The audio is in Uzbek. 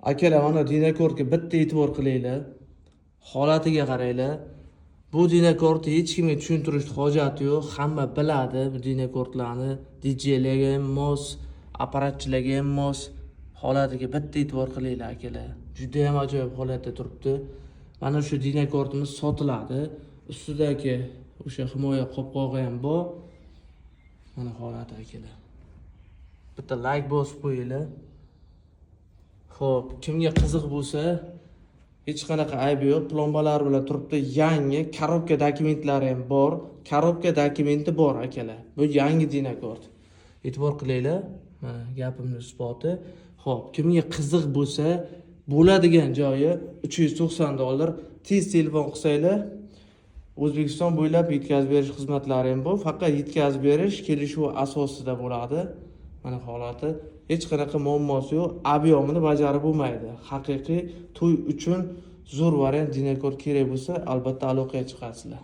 Akalar, mana Dinakortga bitta e'tibor qilinglar. Holatiga qaranglar. Bu Dinakortni hech kimga tushuntirishning hojati yo'q. Hamma biladi bu Dinakortlarni. DJ-larga ham mos, apparatchilarga ham mos. Holatiga bitta e'tibor qilinglar akalar. Juda ham ajoyib holatda turibdi. Mana shu Dinakortimiz sotiladi. Ustidagi o'sha himoya qopqog'i ham bor. Mana holati akalar. Bitta like bosib qo'yinglar. Xo'p, kimga qiziq bo'lsa, hech qanaqa aybi yo'q, plombalar bilan turibdi. Yangi korobka dokumentlari ham bor. Korobka dokumenti bor akalar. Bu yangi Dinakort. E'tibor qilinglar. Mana gapimning isboti. Xo'p, kimga qiziq bo'lsa, bo'ladigan joyi $390. Tez telefon qilsanglar, O'zbekiston bo'ylab yetkazib berish xizmatlari ham bor. Faqat yetkazib berish kelishuv asosida bo'ladi. Mana holati, hech qanaqa muammosi yo'q, ob'yomini bajarib bo'lmaydi. Haqiqiy to'y uchun zo'r variant Dinakort kerak bo'lsa, albatta aloqaga chiqasizlar.